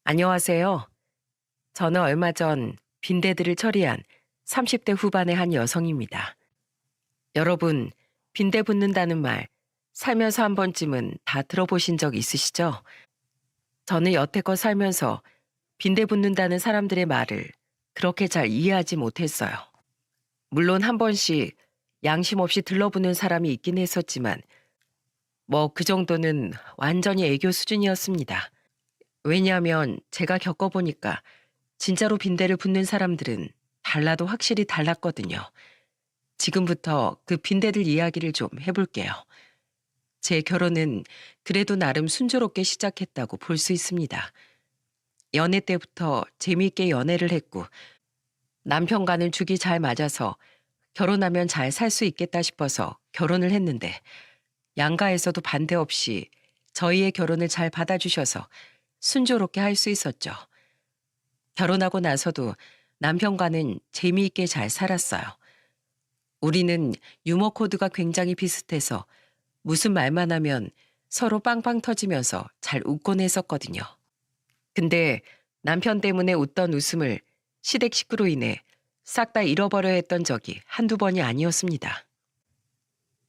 안녕하세요. 저는 얼마 전 빈대들을 처리한 30대 후반의 한 여성입니다. 여러분, 빈대 붙는다는 말 살면서 한 번쯤은 다 들어보신 적 있으시죠? 저는 여태껏 살면서 빈대 붙는다는 사람들의 말을 그렇게 잘 이해하지 못했어요. 물론 한 번씩 양심 없이 들러붙는 사람이 있긴 했었지만 뭐 그 정도는 완전히 애교 수준이었습니다. 왜냐하면 제가 겪어보니까 진짜로 빈대를 붙는 사람들은 달라도 확실히 달랐거든요. 지금부터 그 빈대들 이야기를 좀 해볼게요. 제 결혼은 그래도 나름 순조롭게 시작했다고 볼 수 있습니다. 연애 때부터 재미있게 연애를 했고 남편과는 죽이 잘 맞아서 결혼하면 잘 살 수 있겠다 싶어서 결혼을 했는데 양가에서도 반대 없이 저희의 결혼을 잘 받아주셔서 순조롭게 할 수 있었죠. 결혼하고 나서도 남편과는 재미있게 잘 살았어요. 우리는 유머 코드가 굉장히 비슷해서 무슨 말만 하면 서로 빵빵 터지면서 잘 웃곤 했었거든요. 근데 남편 때문에 웃던 웃음을 시댁 식구로 인해 싹 다 잃어버려 했던 적이 한두 번이 아니었습니다.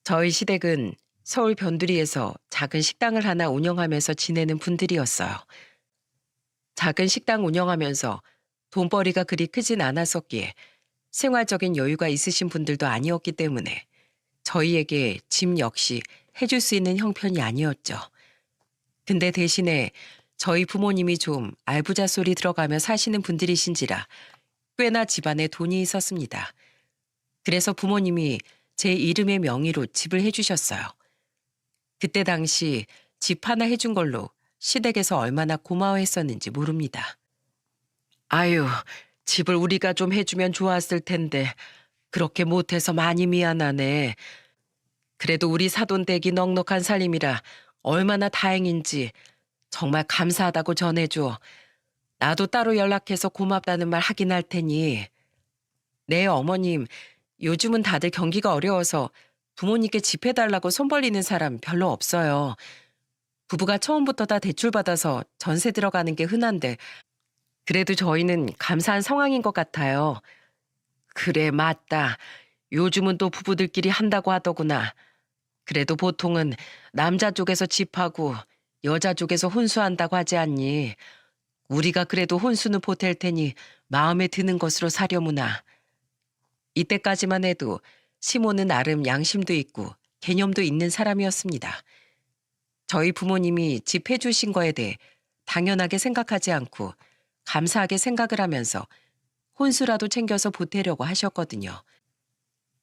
저희 시댁은 서울 변두리에서 작은 식당을 하나 운영하면서 지내는 분들이었어요. 작은 식당 운영하면서 돈벌이가 그리 크진 않았었기에 생활적인 여유가 있으신 분들도 아니었기 때문에 저희에게 집 역시 해줄 수 있는 형편이 아니었죠. 근데 대신에 저희 부모님이 좀 알부자 소리 들어가며 사시는 분들이신지라 꽤나 집안에 돈이 있었습니다. 그래서 부모님이 제 이름의 명의로 집을 해주셨어요. 그때 당시 집 하나 해준 걸로 시댁에서 얼마나 고마워했었는지 모릅니다. 아유, 집을 우리가 좀 해주면 좋았을 텐데 그렇게 못해서 많이 미안하네. 그래도 우리 사돈댁이 넉넉한 살림이라 얼마나 다행인지 정말 감사하다고 전해줘. 나도 따로 연락해서 고맙다는 말 하긴 할 테니. 네, 어머님, 요즘은 다들 경기가 어려워서 부모님께 집 해달라고 손 벌리는 사람 별로 없어요. 부부가 처음부터 다 대출받아서 전세 들어가는 게 흔한데 그래도 저희는 감사한 상황인 것 같아요. 그래, 맞다. 요즘은 또 부부들끼리 한다고 하더구나. 그래도 보통은 남자 쪽에서 집하고 여자 쪽에서 혼수한다고 하지 않니? 우리가 그래도 혼수는 보탤 테니 마음에 드는 것으로 사려무나. 이때까지만 해도 시모는 나름 양심도 있고 개념도 있는 사람이었습니다. 저희 부모님이 집 해주신 거에 대해 당연하게 생각하지 않고 감사하게 생각을 하면서 혼수라도 챙겨서 보태려고 하셨거든요.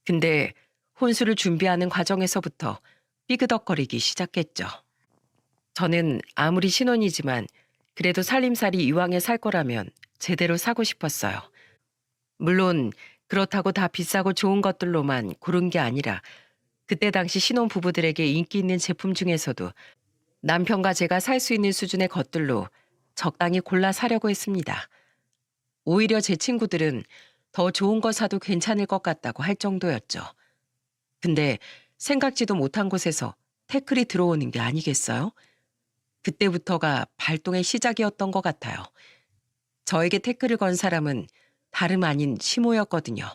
근데 혼수를 준비하는 과정에서부터 삐그덕거리기 시작했죠. 저는 아무리 신혼이지만 그래도 살림살이 이왕에 살 거라면 제대로 사고 싶었어요. 물론 그렇다고 다 비싸고 좋은 것들로만 고른 게 아니라 그때 당시 신혼 부부들에게 인기 있는 제품 중에서도 남편과 제가 살 수 있는 수준의 것들로 적당히 골라 사려고 했습니다. 오히려 제 친구들은 더 좋은 거 사도 괜찮을 것 같다고 할 정도였죠. 근데 생각지도 못한 곳에서 태클이 들어오는 게 아니겠어요? 그때부터가 발동의 시작이었던 것 같아요. 저에게 태클을 건 사람은 다름 아닌 시모였거든요.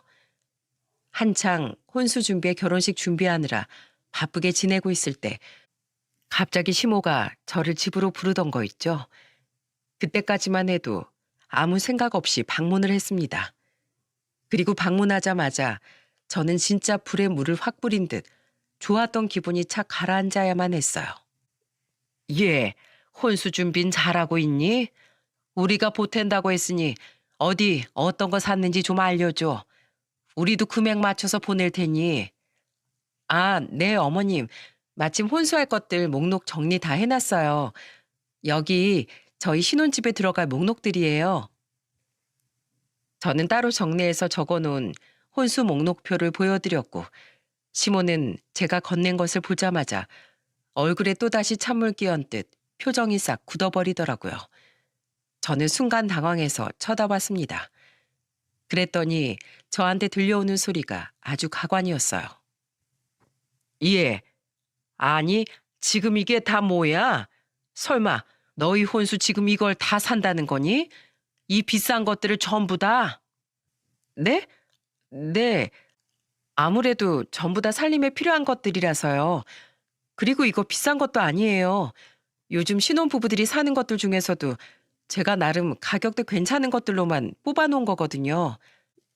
한창 혼수 준비에 결혼식 준비하느라 바쁘게 지내고 있을 때 갑자기 시모가 저를 집으로 부르던 거 있죠. 그때까지만 해도 아무 생각 없이 방문을 했습니다. 그리고 방문하자마자 저는 진짜 불에 물을 확 뿌린 듯 좋았던 기분이 착 가라앉아야만 했어요. 예, 혼수 준비는 잘하고 있니? 우리가 보탠다고 했으니 어디 어떤 거 샀는지 좀 알려줘. 우리도 금액 맞춰서 보낼 테니. 아, 네, 어머님. 마침 혼수할 것들 목록 정리 다 해놨어요. 여기 저희 신혼집에 들어갈 목록들이에요. 저는 따로 정리해서 적어놓은 혼수 목록표를 보여드렸고 시모는 제가 건넨 것을 보자마자 얼굴에 또다시 찬물 끼얹 듯 표정이 싹 굳어버리더라고요. 저는 순간 당황해서 쳐다봤습니다. 그랬더니 저한테 들려오는 소리가 아주 가관이었어요. 예, 아니 지금 이게 다 뭐야? 설마 너희 혼수 지금 이걸 다 산다는 거니? 이 비싼 것들을 전부 다? 네? 네. 아무래도 전부 다 살림에 필요한 것들이라서요. 그리고 이거 비싼 것도 아니에요. 요즘 신혼부부들이 사는 것들 중에서도 제가 나름 가격대 괜찮은 것들로만 뽑아놓은 거거든요.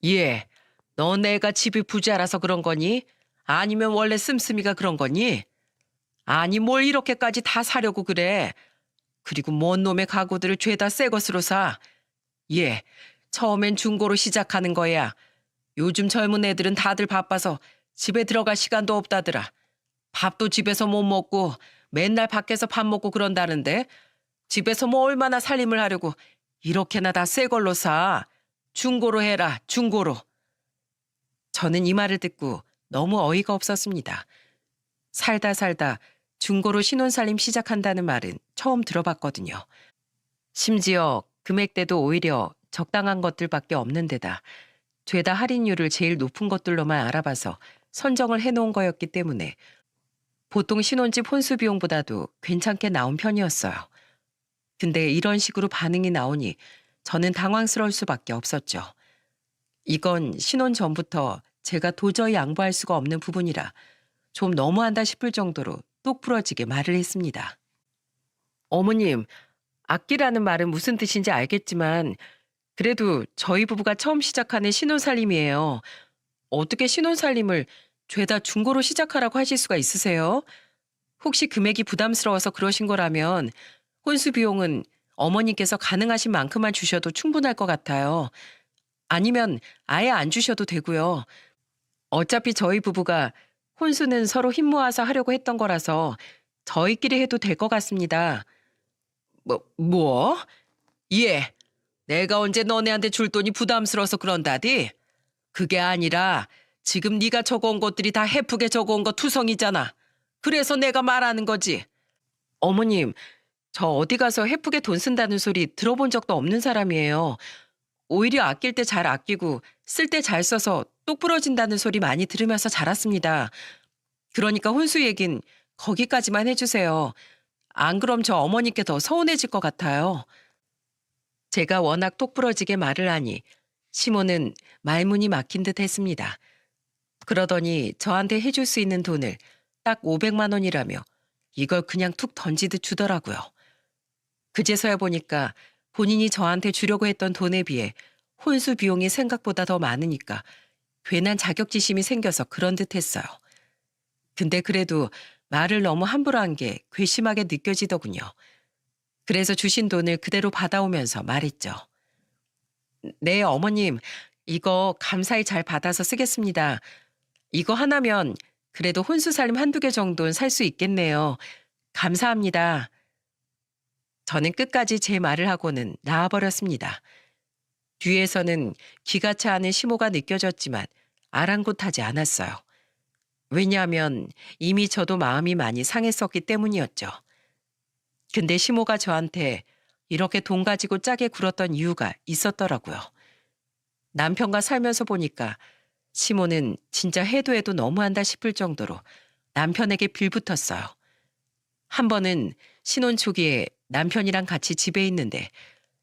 예. 너네가 집이 부자라서 그런 거니? 아니면 원래 씀씀이가 그런 거니? 아니 뭘 이렇게까지 다 사려고 그래. 그리고 뭔 놈의 가구들을 죄다 새 것으로 사. 예. 처음엔 중고로 시작하는 거야. 요즘 젊은 애들은 다들 바빠서 집에 들어갈 시간도 없다더라. 밥도 집에서 못 먹고 맨날 밖에서 밥 먹고 그런다는데 집에서 뭐 얼마나 살림을 하려고 이렇게나 다 새 걸로 사. 중고로 해라, 중고로. 저는 이 말을 듣고 너무 어이가 없었습니다. 살다 살다 중고로 신혼살림 시작한다는 말은 처음 들어봤거든요. 심지어 금액대도 오히려 적당한 것들밖에 없는 데다 죄다 할인율을 제일 높은 것들로만 알아봐서 선정을 해놓은 거였기 때문에 보통 신혼집 혼수 비용보다도 괜찮게 나온 편이었어요. 근데 이런 식으로 반응이 나오니 저는 당황스러울 수밖에 없었죠. 이건 신혼 전부터 제가 도저히 양보할 수가 없는 부분이라 좀 너무한다 싶을 정도로 똑 부러지게 말을 했습니다. 어머님, 아끼라는 말은 무슨 뜻인지 알겠지만 그래도 저희 부부가 처음 시작하는 신혼살림이에요. 어떻게 신혼살림을 죄다 중고로 시작하라고 하실 수가 있으세요? 혹시 금액이 부담스러워서 그러신 거라면 혼수 비용은 어머니께서 가능하신 만큼만 주셔도 충분할 것 같아요. 아니면 아예 안 주셔도 되고요. 어차피 저희 부부가 혼수는 서로 힘 모아서 하려고 했던 거라서 저희끼리 해도 될 것 같습니다. 뭐? 예. 내가 언제 너네한테 줄 돈이 부담스러워서 그런다디? 그게 아니라 지금 네가 적어온 것들이 다 해프게 적어온 거 투성이잖아. 그래서 내가 말하는 거지. 어머님, 저 어디 가서 해프게 돈 쓴다는 소리 들어본 적도 없는 사람이에요. 오히려 아낄 때 잘 아끼고 쓸 때 잘 써서 똑 부러진다는 소리 많이 들으면서 자랐습니다. 그러니까 혼수 얘긴 거기까지만 해주세요. 안 그럼 저 어머니께 더 서운해질 것 같아요. 제가 워낙 똑 부러지게 말을 하니 시모는 말문이 막힌 듯 했습니다. 그러더니 저한테 해줄 수 있는 돈을 딱 500만 원이라며 이걸 그냥 툭 던지듯 주더라고요. 그제서야 보니까 본인이 저한테 주려고 했던 돈에 비해 혼수 비용이 생각보다 더 많으니까 괜한 자격지심이 생겨서 그런 듯 했어요. 근데 그래도 말을 너무 함부로 한 게 괘씸하게 느껴지더군요. 그래서 주신 돈을 그대로 받아오면서 말했죠. 네, 어머님, 이거 감사히 잘 받아서 쓰겠습니다. 이거 하나면 그래도 혼수살림 한두 개 정도는 살 수 있겠네요. 감사합니다. 저는 끝까지 제 말을 하고는 나와버렸습니다. 뒤에서는 기가 차 하는 심호가 느껴졌지만 아랑곳하지 않았어요. 왜냐하면 이미 저도 마음이 많이 상했었기 때문이었죠. 근데 심호가 저한테 이렇게 돈 가지고 짜게 굴었던 이유가 있었더라고요. 남편과 살면서 보니까 심호는 진짜 해도 해도 너무한다 싶을 정도로 남편에게 빌붙었어요. 한 번은 신혼 초기에 남편이랑 같이 집에 있는데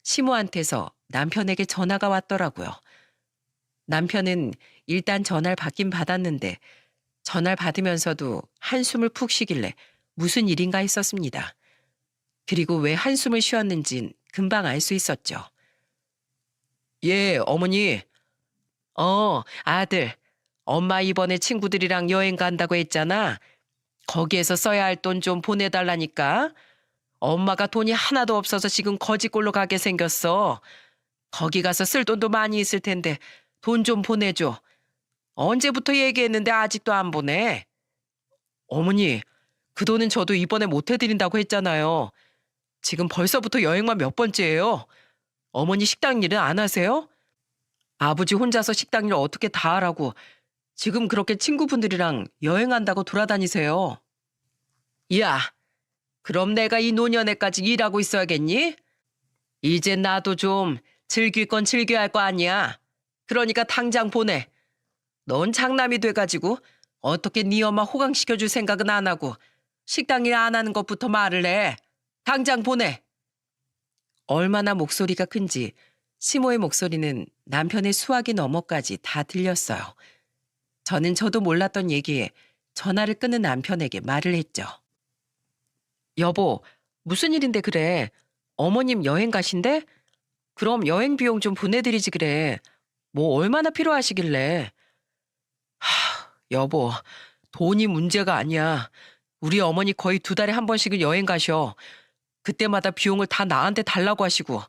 심호한테서 남편에게 전화가 왔더라고요. 남편은 일단 전화를 받긴 받았는데 전화를 받으면서도 한숨을 푹 쉬길래 무슨 일인가 했었습니다. 그리고 왜 한숨을 쉬었는진 금방 알 수 있었죠. 예, 어머니. 아들. 엄마 이번에 친구들이랑 여행 간다고 했잖아. 거기에서 써야 할 돈 좀 보내달라니까. 엄마가 돈이 하나도 없어서 지금 거지꼴로 가게 생겼어. 거기 가서 쓸 돈도 많이 있을 텐데 돈 좀 보내줘. 언제부터 얘기했는데 아직도 안 보내. 어머니, 그 돈은 저도 이번에 못 해드린다고 했잖아요. 지금 벌써부터 여행만 몇 번째예요. 어머니 식당 일은 안 하세요? 아버지 혼자서 식당 일 어떻게 다 하라고 지금 그렇게 친구분들이랑 여행한다고 돌아다니세요. 야, 그럼 내가 이 노년에까지 일하고 있어야겠니? 이제 나도 좀 즐길 건 즐겨야 할 거 아니야. 그러니까 당장 보내. 넌 장남이 돼가지고 어떻게 네 엄마 호강시켜줄 생각은 안 하고 식당 일 안 하는 것부터 말을 해. 당장 보내. 얼마나 목소리가 큰지 시모의 목소리는 남편의 수화기 너머까지 다 들렸어요. 저도 몰랐던 얘기에 전화를 끊은 남편에게 말을 했죠. 여보, 무슨 일인데 그래? 어머님 여행 가신대? 그럼 여행 비용 좀 보내드리지 그래. 뭐 얼마나 필요하시길래. 여보, 돈이 문제가 아니야. 우리 어머니 거의 2달에 한 번씩은 여행 가셔. 그때마다 비용을 다 나한테 달라고 하시고.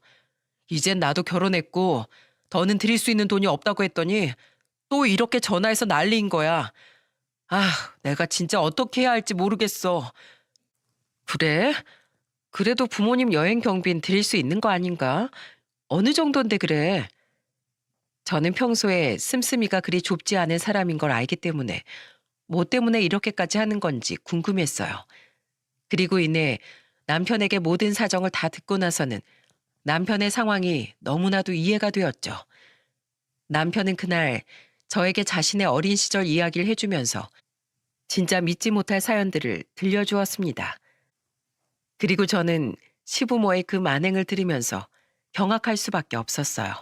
이젠 나도 결혼했고 더는 드릴 수 있는 돈이 없다고 했더니 또 이렇게 전화해서 난리인 거야. 내가 진짜 어떻게 해야 할지 모르겠어. 그래? 그래도 부모님 여행 경비는 드릴 수 있는 거 아닌가? 어느 정도인데 그래? 저는 평소에 씀씀이가 그리 좁지 않은 사람인 걸 알기 때문에 뭐 때문에 이렇게까지 하는 건지 궁금했어요. 그리고 이내 남편에게 모든 사정을 다 듣고 나서는 남편의 상황이 너무나도 이해가 되었죠. 남편은 그날 저에게 자신의 어린 시절 이야기를 해주면서 진짜 믿지 못할 사연들을 들려주었습니다. 그리고 저는 시부모의 그 만행을 들으면서 경악할 수밖에 없었어요.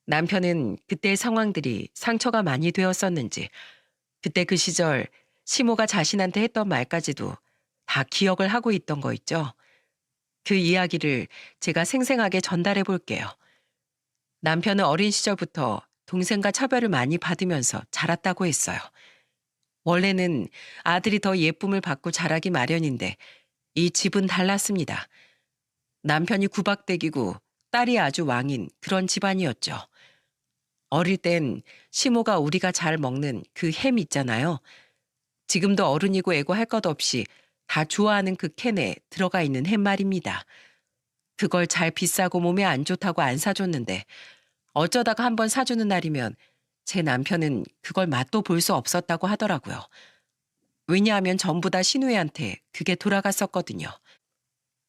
남편은 그때의 상황들이 상처가 많이 되었었는지 그때 그 시절 시모가 자신한테 했던 말까지도 다 기억을 하고 있던 거 있죠. 그 이야기를 제가 생생하게 전달해 볼게요. 남편은 어린 시절부터 동생과 차별을 많이 받으면서 자랐다고 했어요. 원래는 아들이 더 예쁨을 받고 자라기 마련인데 이 집은 달랐습니다. 남편이 구박대기고 딸이 아주 왕인 그런 집안이었죠. 어릴 땐 시모가 우리가 잘 먹는 그 햄 있잖아요. 지금도 어른이고 애고 할 것 없이 다 좋아하는 그 캔에 들어가 있는 햄 말입니다. 그걸 잘 비싸고 몸에 안 좋다고 안 사줬는데 어쩌다가 한번 사주는 날이면 제 남편은 그걸 맛도 볼 수 없었다고 하더라고요. 왜냐하면 전부 다 신우이한테 그게 돌아갔었거든요.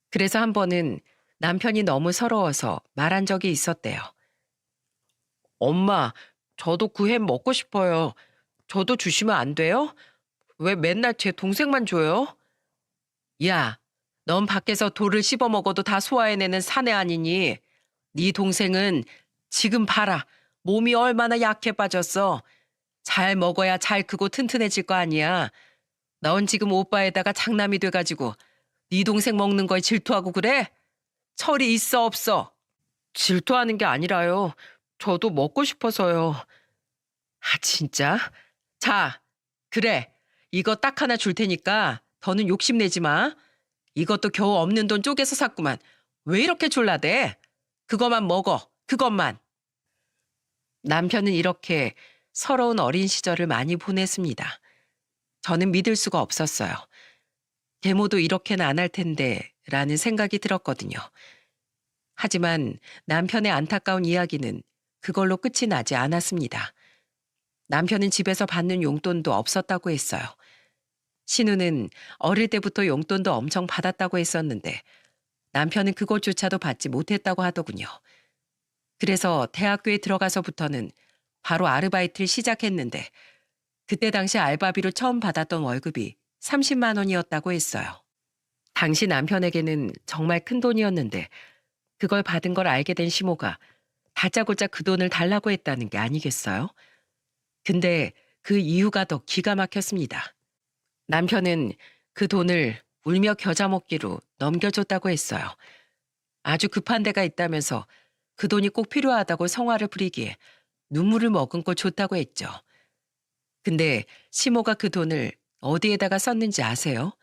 그래서 한 번은 남편이 너무 서러워서 말한 적이 있었대요. 엄마, 저도 그 햄 먹고 싶어요. 저도 주시면 안 돼요? 왜 맨날 제 동생만 줘요? 야, 넌 밖에서 돌을 씹어 먹어도 다 소화해내는 사내 아니니? 네 동생은 지금 봐라. 몸이 얼마나 약해 빠졌어. 잘 먹어야 잘 크고 튼튼해질 거 아니야. 넌 지금 오빠에다가 장남이 돼가지고 네 동생 먹는 거에 질투하고 그래? 철이 있어 없어? 질투하는 게 아니라요. 저도 먹고 싶어서요. 진짜? 자, 그래. 이거 딱 하나 줄 테니까 더는 욕심내지 마. 이것도 겨우 없는 돈 쪼개서 샀구만. 왜 이렇게 졸라대? 그것만 먹어. 그것만. 남편은 이렇게 서러운 어린 시절을 많이 보냈습니다. 저는 믿을 수가 없었어요. 계모도 이렇게는 안 할 텐데 라는 생각이 들었거든요. 하지만 남편의 안타까운 이야기는 그걸로 끝이 나지 않았습니다. 남편은 집에서 받는 용돈도 없었다고 했어요. 신우는 어릴 때부터 용돈도 엄청 받았다고 했었는데 남편은 그것조차도 받지 못했다고 하더군요. 그래서 대학교에 들어가서부터는 바로 아르바이트를 시작했는데 그때 당시 알바비로 처음 받았던 월급이 30만 원이었다고 했어요. 당시 남편에게는 정말 큰 돈이었는데 그걸 받은 걸 알게 된 시모가 다짜고짜 그 돈을 달라고 했다는 게 아니겠어요? 근데 그 이유가 더 기가 막혔습니다. 남편은 그 돈을 울며 겨자 먹기로 넘겨줬다고 했어요. 아주 급한 데가 있다면서 그 돈이 꼭 필요하다고 성화를 부리기에 눈물을 머금고 줬다고 했죠. 근데 시모가 그 돈을 어디에다가 썼는지 아세요?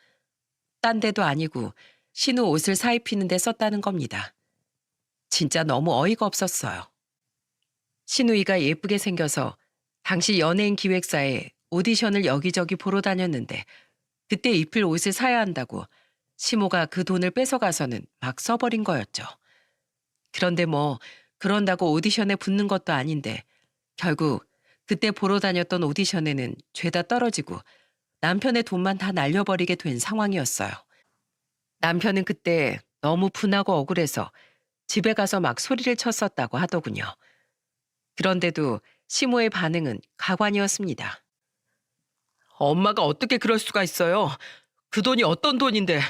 딴 데도 아니고 신우 옷을 사입히는 데 썼다는 겁니다. 진짜 너무 어이가 없었어요. 신우이가 예쁘게 생겨서 당시 연예인 기획사에 오디션을 여기저기 보러 다녔는데 그때 입힐 옷을 사야 한다고 시모가 그 돈을 뺏어가서는 막 써버린 거였죠. 그런데 뭐 그런다고 오디션에 붙는 것도 아닌데 결국 그때 보러 다녔던 오디션에는 죄다 떨어지고 남편의 돈만 다 날려버리게 된 상황이었어요. 남편은 그때 너무 분하고 억울해서 집에 가서 막 소리를 쳤었다고 하더군요. 그런데도 시모의 반응은 가관이었습니다. 엄마가 어떻게 그럴 수가 있어요? 그 돈이 어떤 돈인데.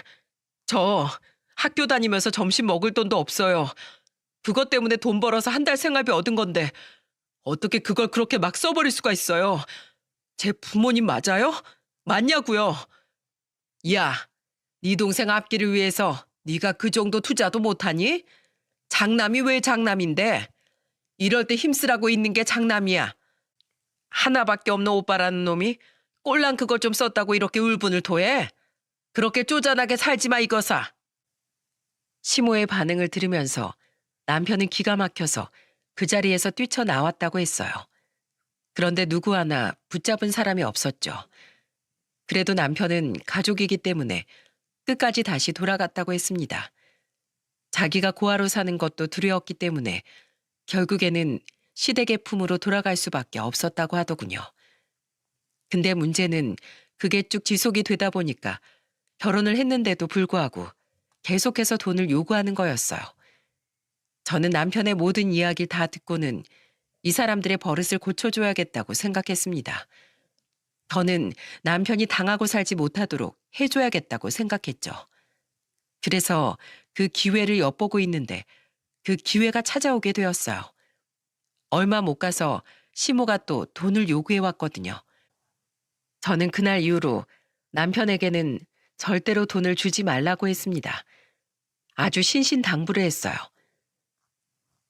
저 학교 다니면서 점심 먹을 돈도 없어요. 그것 때문에 돈 벌어서 한 달 생활비 얻은 건데 어떻게 그걸 그렇게 막 써버릴 수가 있어요. 제 부모님 맞아요? 맞냐고요. 야, 네 동생 앞길을 위해서 네가 그 정도 투자도 못하니? 장남이 왜 장남인데? 이럴 때 힘쓰라고 있는 게 장남이야. 하나밖에 없는 오빠라는 놈이 꼴랑 그걸 좀 썼다고 이렇게 울분을 토해? 그렇게 쪼잔하게 살지 마 이거사. 시모의 반응을 들으면서 남편은 기가 막혀서 그 자리에서 뛰쳐나왔다고 했어요. 그런데 누구 하나 붙잡은 사람이 없었죠. 그래도 남편은 가족이기 때문에 끝까지 다시 돌아갔다고 했습니다. 자기가 고아로 사는 것도 두려웠기 때문에 결국에는 시댁의 품으로 돌아갈 수밖에 없었다고 하더군요. 근데 문제는 그게 쭉 지속이 되다 보니까 결혼을 했는데도 불구하고 계속해서 돈을 요구하는 거였어요. 저는 남편의 모든 이야기를 다 듣고는 이 사람들의 버릇을 고쳐줘야겠다고 생각했습니다. 저는 남편이 당하고 살지 못하도록 해줘야겠다고 생각했죠. 그래서 그 기회를 엿보고 있는데 그 기회가 찾아오게 되었어요. 얼마 못 가서 시모가 또 돈을 요구해 왔거든요. 저는 그날 이후로 남편에게는 절대로 돈을 주지 말라고 했습니다. 아주 신신당부를 했어요.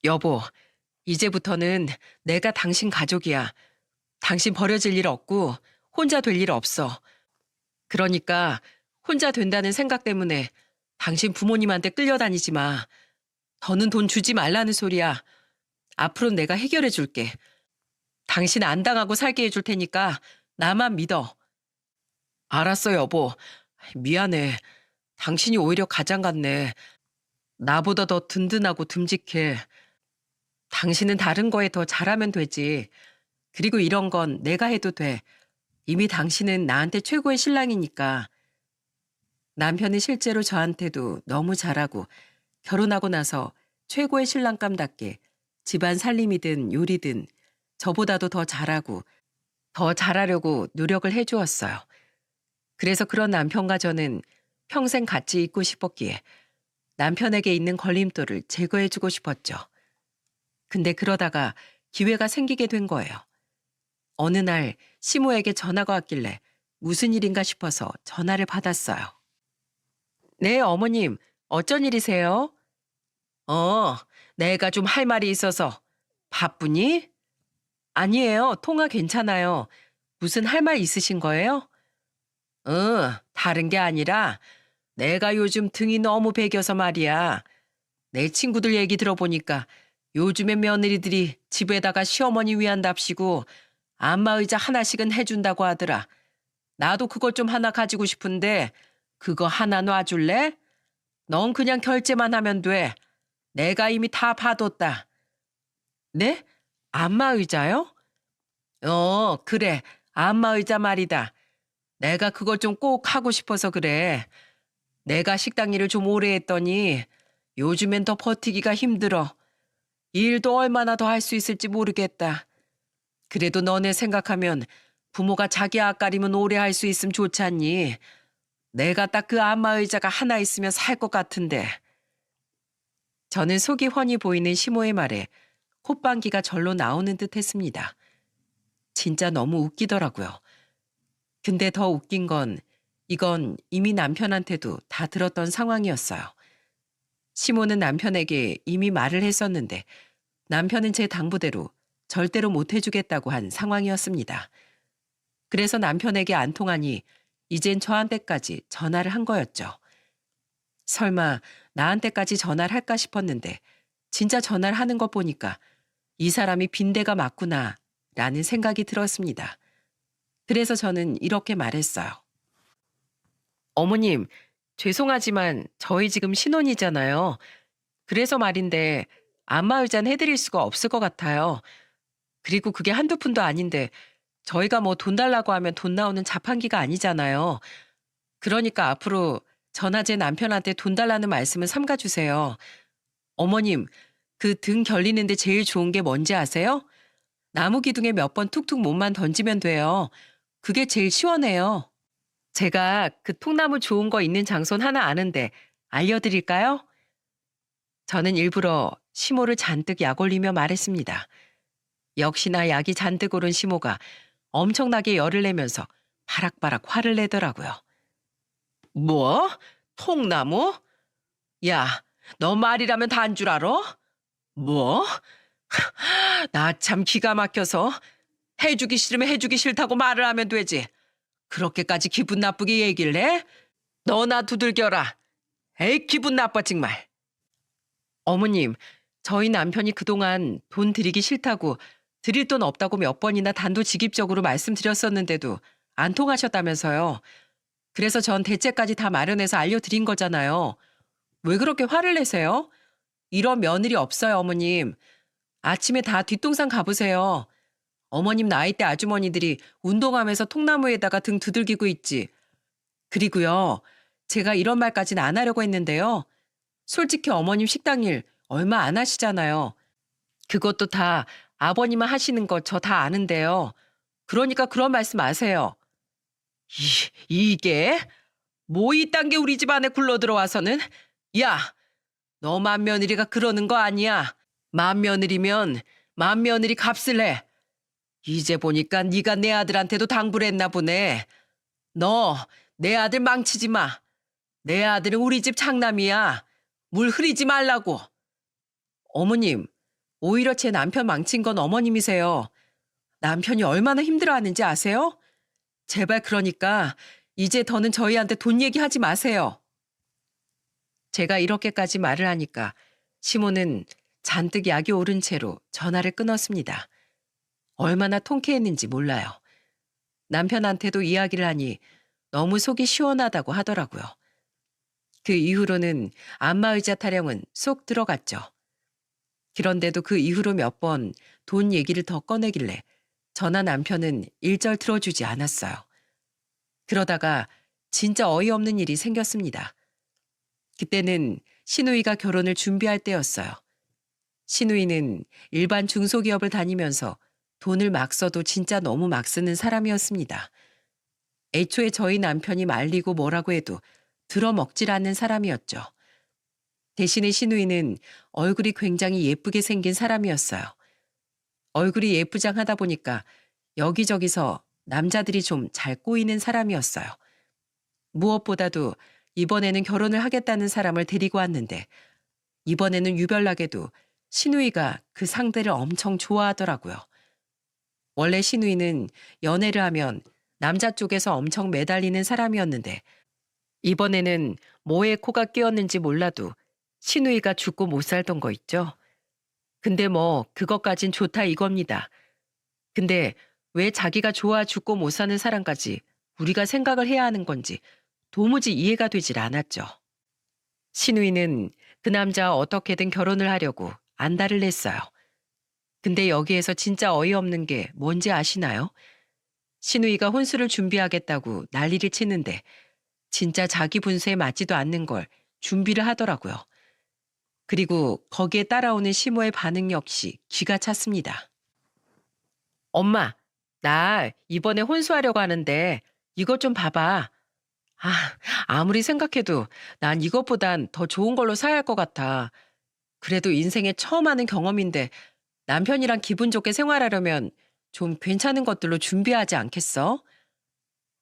여보, 이제부터는 내가 당신 가족이야. 당신 버려질 일 없고 혼자 될 일 없어. 그러니까 혼자 된다는 생각 때문에 당신 부모님한테 끌려다니지 마. 더는 돈 주지 말라는 소리야. 앞으로 내가 해결해 줄게. 당신 안 당하고 살게 해줄 테니까 나만 믿어. 알았어, 여보. 미안해. 당신이 오히려 가장 같네. 나보다 더 든든하고 듬직해. 당신은 다른 거에 더 잘하면 되지. 그리고 이런 건 내가 해도 돼. 이미 당신은 나한테 최고의 신랑이니까. 남편은 실제로 저한테도 너무 잘하고 결혼하고 나서 최고의 신랑감답게 집안 살림이든 요리든 저보다도 더 잘하고 더 잘하려고 노력을 해주었어요. 그래서 그런 남편과 저는 평생 같이 있고 싶었기에 남편에게 있는 걸림돌을 제거해주고 싶었죠. 근데 그러다가 기회가 생기게 된 거예요. 어느 날 시모에게 전화가 왔길래 무슨 일인가 싶어서 전화를 받았어요. 네, 어머님. 어쩐 일이세요? 어, 내가 좀 할 말이 있어서. 바쁘니? 아니에요. 통화 괜찮아요. 무슨 할 말 있으신 거예요? 다른 게 아니라 내가 요즘 등이 너무 베겨서 말이야. 내 친구들 얘기 들어보니까 요즘에 며느리들이 집에다가 시어머니 위한답시고 안마의자 하나씩은 해준다고 하더라. 나도 그것 좀 하나 가지고 싶은데 그거 하나 놔줄래? 넌 그냥 결제만 하면 돼. 내가 이미 다 봐뒀다. 네? 안마의자요? 그래. 안마의자 말이다. 내가 그걸 좀 꼭 하고 싶어서 그래. 내가 식당 일을 좀 오래 했더니 요즘엔 더 버티기가 힘들어. 일도 얼마나 더 할 수 있을지 모르겠다. 그래도 너네 생각하면 부모가 자기 앞가림은 오래 할 수 있으면 좋지 않니? 내가 딱 그 안마의자가 하나 있으면 살 것 같은데. 저는 속이 훤히 보이는 시모의 말에 콧방귀가 절로 나오는 듯 했습니다. 진짜 너무 웃기더라고요. 근데 더 웃긴 건 이건 이미 남편한테도 다 들었던 상황이었어요. 시모는 남편에게 이미 말을 했었는데 남편은 제 당부대로 절대로 못 해주겠다고 한 상황이었습니다. 그래서 남편에게 안 통하니 이젠 저한테까지 전화를 한 거였죠. 설마 나한테까지 전화를 할까 싶었는데 진짜 전화를 하는 것 보니까 이 사람이 빈대가 맞구나 라는 생각이 들었습니다. 그래서 저는 이렇게 말했어요. 어머님, 죄송하지만 저희 지금 신혼이잖아요. 그래서 말인데 안마의자는 해드릴 수가 없을 것 같아요. 그리고 그게 한두 푼도 아닌데 저희가 뭐 돈 달라고 하면 돈 나오는 자판기가 아니잖아요. 그러니까 앞으로 저나 제 남편한테 돈 달라는 말씀은 삼가주세요. 어머님, 그 등 결리는데 제일 좋은 게 뭔지 아세요? 나무 기둥에 몇 번 툭툭 몸만 던지면 돼요. 그게 제일 시원해요. 제가 그 통나무 좋은 거 있는 장소는 하나 아는데 알려드릴까요? 저는 일부러 시모를 잔뜩 약 올리며 말했습니다. 역시나 약이 잔뜩 오른 시모가 엄청나게 열을 내면서 바락바락 화를 내더라고요. 뭐? 통나무? 야, 너 말이라면 다 안 줄 알아? 뭐? 나 참 기가 막혀서 해주기 싫으면 해주기 싫다고 말을 하면 되지. 그렇게까지 기분 나쁘게 얘기를 해? 너나 두들겨라. 에이, 기분 나빠 정말. 어머님, 저희 남편이 그동안 돈 드리기 싫다고 드릴 돈 없다고 몇 번이나 단도직입적으로 말씀드렸었는데도 안 통하셨다면서요. 그래서 전 대체까지 다 마련해서 알려드린 거잖아요. 왜 그렇게 화를 내세요? 이런 며느리 없어요, 어머님. 아침에 다 뒷동산 가보세요. 어머님 나이대 아주머니들이 운동하면서 통나무에다가 등 두들기고 있지. 그리고요, 제가 이런 말까지는 안 하려고 했는데요. 솔직히 어머님 식당 일 얼마 안 하시잖아요. 그것도 다 아버님만 하시는 거 저 다 아는데요. 그러니까 그런 말씀 마세요. 이게? 뭐 이딴 게 우리 집 안에 굴러 들어와서는? 야, 너 맏며느리가 그러는 거 아니야. 맏며느리면 맏며느리 값을 해. 이제 보니까 네가 내 아들한테도 당부를 했나 보네. 너 내 아들 망치지 마. 내 아들은 우리 집 장남이야. 물 흐리지 말라고. 어머님, 오히려 제 남편 망친 건 어머님이세요. 남편이 얼마나 힘들어하는지 아세요? 제발 그러니까 이제 더는 저희한테 돈 얘기하지 마세요. 제가 이렇게까지 말을 하니까 시모는 잔뜩 약이 오른 채로 전화를 끊었습니다. 얼마나 통쾌했는지 몰라요. 남편한테도 이야기를 하니 너무 속이 시원하다고 하더라고요. 그 이후로는 안마의자 타령은 쏙 들어갔죠. 그런데도 그 이후로 몇 번 돈 얘기를 더 꺼내길래 저나 남편은 일절 들어주지 않았어요. 그러다가 진짜 어이없는 일이 생겼습니다. 그때는 신우이가 결혼을 준비할 때였어요. 신우이는 일반 중소기업을 다니면서 돈을 막 써도 진짜 너무 막 쓰는 사람이었습니다. 애초에 저희 남편이 말리고 뭐라고 해도 들어먹질 않는 사람이었죠. 대신에 신우이는 얼굴이 굉장히 예쁘게 생긴 사람이었어요. 얼굴이 예쁘장하다 보니까 여기저기서 남자들이 좀 잘 꼬이는 사람이었어요. 무엇보다도 이번에는 결혼을 하겠다는 사람을 데리고 왔는데 이번에는 유별나게도 신우이가 그 상대를 엄청 좋아하더라고요. 원래 신우이는 연애를 하면 남자 쪽에서 엄청 매달리는 사람이었는데 이번에는 뭐에 코가 끼었는지 몰라도 신우이가 죽고 못 살던 거 있죠. 근데 뭐 그것까진 좋다 이겁니다. 근데 왜 자기가 좋아 죽고 못 사는 사람까지 우리가 생각을 해야 하는 건지 도무지 이해가 되질 않았죠. 신우이는 그 남자와 어떻게든 결혼을 하려고 안달을 냈어요. 근데 여기에서 진짜 어이없는 게 뭔지 아시나요? 신우이가 혼수를 준비하겠다고 난리를 치는데 진짜 자기 분수에 맞지도 않는 걸 준비를 하더라고요. 그리고 거기에 따라오는 시모의 반응 역시 기가 찼습니다. 엄마, 나 이번에 혼수하려고 하는데 이것 좀 봐봐. 아, 아무리 생각해도 난 이것보단 더 좋은 걸로 사야 할 것 같아. 그래도 인생에 처음 하는 경험인데 남편이랑 기분 좋게 생활하려면 좀 괜찮은 것들로 준비하지 않겠어?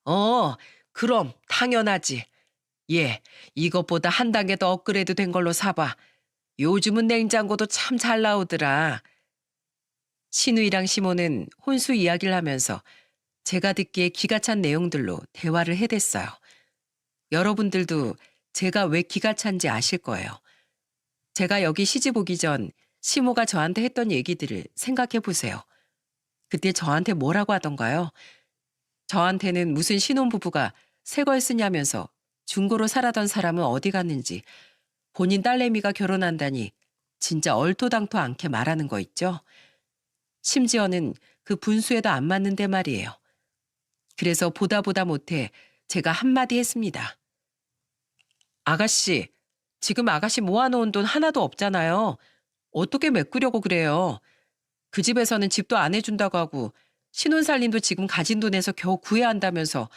어, 그럼 당연하지. 예, 이것보다 한 단계 더 업그레이드 된 걸로 사봐. 요즘은 냉장고도 참 잘 나오더라. 신우이랑 시모는 혼수 이야기를 하면서 제가 듣기에 기가 찬 내용들로 대화를 해댔어요. 여러분들도 제가 왜 기가 찬지 아실 거예요. 제가 여기 시집 오기 전 시모가 저한테 했던 얘기들을 생각해 보세요. 그때 저한테 뭐라고 하던가요? 저한테는 무슨 신혼부부가 새 걸 쓰냐면서 중고로 살아던 사람은 어디 갔는지 본인 딸내미가 결혼한다니 진짜 얼토당토 않게 말하는 거 있죠? 심지어는 그 분수에도 안 맞는데 말이에요. 그래서 보다 못해 제가 한마디 했습니다. 아가씨, 지금 아가씨 모아놓은 돈 하나도 없잖아요. 어떻게 메꾸려고 그래요? 그 집에서는 집도 안 해준다고 하고 신혼살림도 지금 가진 돈에서 겨우 구해야 한다면서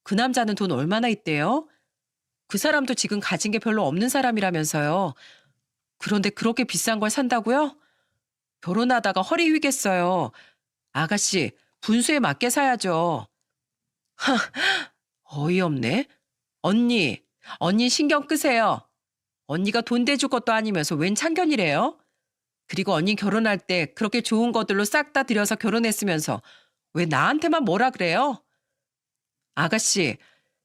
그 남자는 돈 얼마나 있대요? 그 사람도 지금 가진 게 별로 없는 사람이라면서요. 그런데 그렇게 비싼 걸 산다고요? 결혼하다가 허리 휘겠어요. 아가씨, 분수에 맞게 사야죠. 어이없네. 언니, 언니 신경 끄세요. 언니가 돈 대줄 것도 아니면서 웬 참견이래요? 그리고 언니 결혼할 때 그렇게 좋은 것들로 싹 다 들여서 결혼했으면서 왜 나한테만 뭐라 그래요? 아가씨,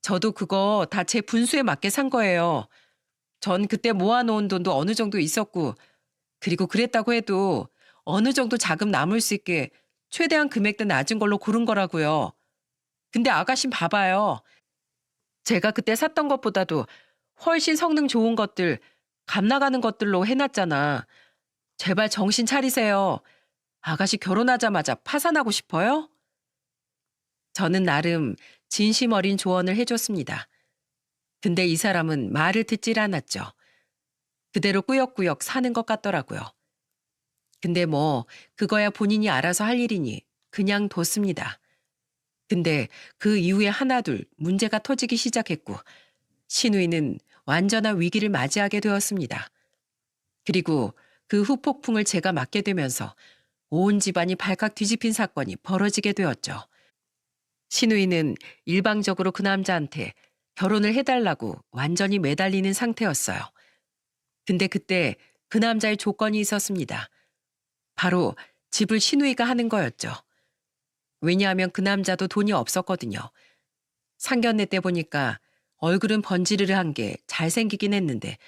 저도 그거 다 제 분수에 맞게 산 거예요. 전 그때 모아놓은 돈도 어느 정도 있었고, 그리고 그랬다고 해도 어느 정도 자금 남을 수 있게 최대한 금액대 낮은 걸로 고른 거라고요. 근데 아가씨 봐봐요. 제가 그때 샀던 것보다도 훨씬 성능 좋은 것들, 값 나가는 것들로 해놨잖아. 제발 정신 차리세요. 아가씨 결혼하자마자 파산하고 싶어요? 저는 나름 진심 어린 조언을 해줬습니다. 근데 이 사람은 말을 듣질 않았죠. 그대로 꾸역꾸역 사는 것 같더라고요. 근데 뭐 그거야 본인이 알아서 할 일이니 그냥 뒀습니다. 근데 그 이후에 하나둘 문제가 터지기 시작했고 신우이는 완전한 위기를 맞이하게 되었습니다. 그리고 그 후폭풍을 제가 맞게 되면서 온 집안이 발칵 뒤집힌 사건이 벌어지게 되었죠. 신우이는 일방적으로 그 남자한테 결혼을 해달라고 완전히 매달리는 상태였어요. 근데 그때 그 남자의 조건이 있었습니다. 바로 집을 신우이가 하는 거였죠. 왜냐하면 그 남자도 돈이 없었거든요. 상견례 때 보니까 얼굴은 번지르르한 게 잘생기긴 했는데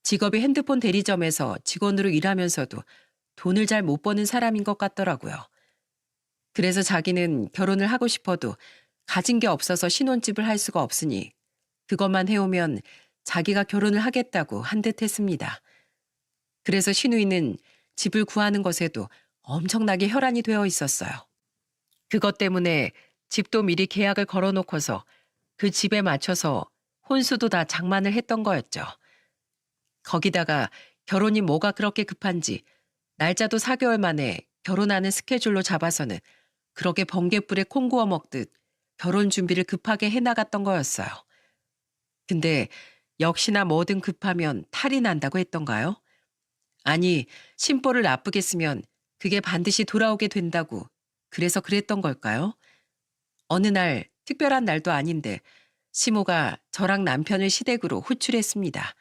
직업이 핸드폰 대리점에서 직원으로 일하면서도 돈을 잘 못 버는 사람인 것 같더라고요. 그래서 자기는 결혼을 하고 싶어도 가진 게 없어서 신혼집을 할 수가 없으니 그것만 해오면 자기가 결혼을 하겠다고 한 듯 했습니다. 그래서 신우이는 집을 구하는 것에도 엄청나게 혈안이 되어 있었어요. 그것 때문에 집도 미리 계약을 걸어놓고서 그 집에 맞춰서 혼수도 다 장만을 했던 거였죠. 거기다가 결혼이 뭐가 그렇게 급한지 날짜도 4개월 만에 결혼하는 스케줄로 잡아서는 그렇게 번갯불에 콩 구워 먹듯 결혼 준비를 급하게 해나갔던 거였어요. 근데 역시나 뭐든 급하면 탈이 난다고 했던가요? 아니, 심보를 나쁘게 쓰면 그게 반드시 돌아오게 된다고 그래서 그랬던 걸까요? 어느 날 특별한 날도 아닌데 시모가 저랑 남편을 시댁으로 호출했습니다.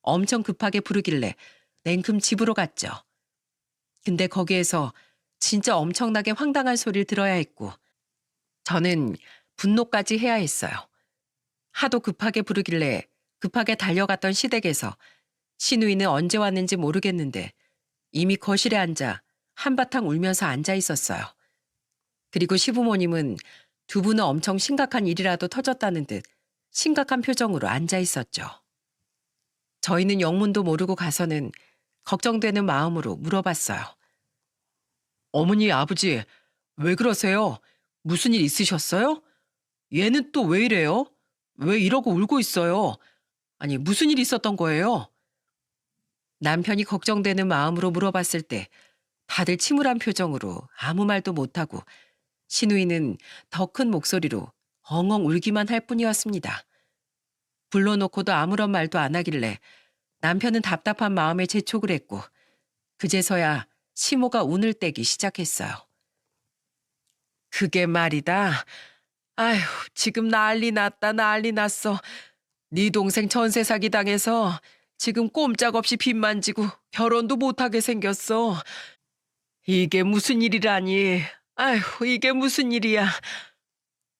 엄청 급하게 부르길래 냉큼 집으로 갔죠. 근데 거기에서 진짜 엄청나게 황당한 소리를 들어야 했고 저는 분노까지 해야 했어요. 하도 급하게 부르길래 급하게 달려갔던 시댁에서 신우이는 언제 왔는지 모르겠는데 이미 거실에 앉아 한바탕 울면서 앉아 있었어요. 그리고 시부모님은 두 분은 엄청 심각한 일이라도 터졌다는 듯 심각한 표정으로 앉아 있었죠. 저희는 영문도 모르고 가서는 걱정되는 마음으로 물어봤어요. 어머니, 아버지, 왜 그러세요? 무슨 일 있으셨어요? 얘는 또 왜 이래요? 왜 이러고 울고 있어요? 아니, 무슨 일 있었던 거예요? 남편이 걱정되는 마음으로 물어봤을 때 다들 침울한 표정으로 아무 말도 못하고 신우이는 더 큰 목소리로 엉엉 울기만 할 뿐이었습니다. 불러놓고도 아무런 말도 안 하길래 남편은 답답한 마음에 재촉을 했고 그제서야 시모가 운을 떼기 시작했어요. 그게 말이다. 아휴, 지금 난리 났다 난리 났어. 네 동생 전세 사기 당해서 지금 꼼짝없이 빚만 지고 결혼도 못하게 생겼어. 이게 무슨 일이라니. 아휴, 이게 무슨 일이야.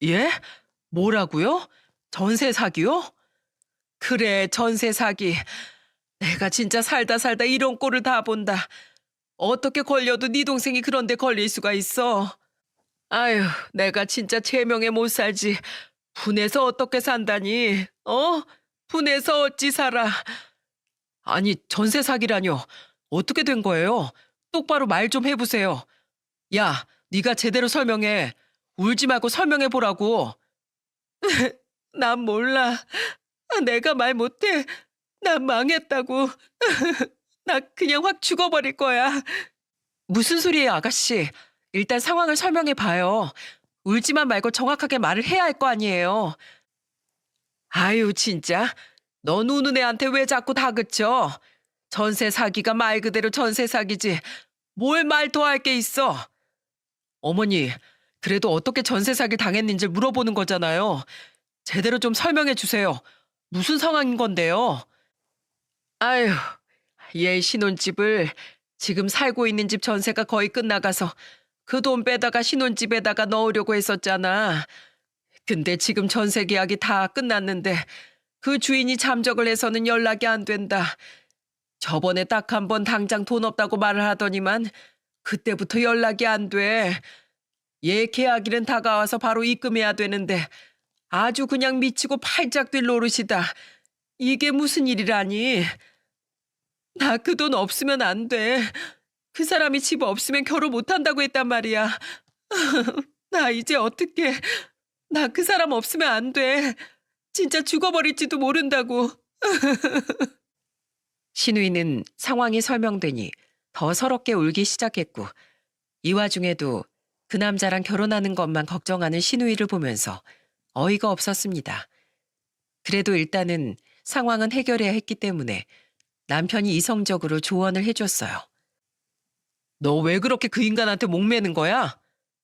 예? 뭐라고요? 전세 사기요? 그래, 전세 사기. 내가 진짜 살다 살다 이런 꼴을 다 본다. 어떻게 걸려도 네 동생이 그런 데 걸릴 수가 있어. 아휴, 내가 진짜 제명에 못 살지. 분해서 어떻게 산다니? 분해서 어찌 살아? 아니, 전세 사기라뇨. 어떻게 된 거예요? 똑바로 말 좀 해보세요. 야, 네가 제대로 설명해. 울지 말고 설명해 보라고. 난 몰라. 내가 말 못해. 난 망했다고. 나 그냥 확 죽어버릴 거야. 무슨 소리예요, 아가씨. 일단 상황을 설명해 봐요. 울지만 말고 정확하게 말을 해야 할 거 아니에요. 아유, 진짜. 너 우는 애한테 왜 자꾸 다그쳐? 전세 사기가 말 그대로 전세 사기지. 뭘 말 더 할 게 있어? 어머니, 그래도 어떻게 전세 사기를 당했는지 물어보는 거잖아요. 제대로 좀 설명해 주세요. 무슨 상황인 건데요? 아유, 얘 신혼집을 지금 살고 있는 집 전세가 거의 끝나가서 그 돈 빼다가 신혼집에다가 넣으려고 했었잖아. 근데 지금 전세 계약이 다 끝났는데 그 주인이 잠적을 해서는 연락이 안 된다. 저번에 딱 한 번 당장 돈 없다고 말을 하더니만 그때부터 연락이 안 돼. 얘 계약일은 다가와서 바로 입금해야 되는데 아주 그냥 미치고 팔짝 뛸 노릇이다. 이게 무슨 일이라니. 나 그 돈 없으면 안 돼. 그 사람이 집 없으면 결혼 못 한다고 했단 말이야. 나 이제 어떡해. 나 그 사람 없으면 안 돼. 진짜 죽어버릴지도 모른다고. 신우이는 상황이 설명되니 더 서럽게 울기 시작했고 이 와중에도 그 남자랑 결혼하는 것만 걱정하는 신우이를 보면서 어이가 없었습니다. 그래도 일단은 상황은 해결해야 했기 때문에 남편이 이성적으로 조언을 해줬어요. 너 왜 그렇게 그 인간한테 목매는 거야?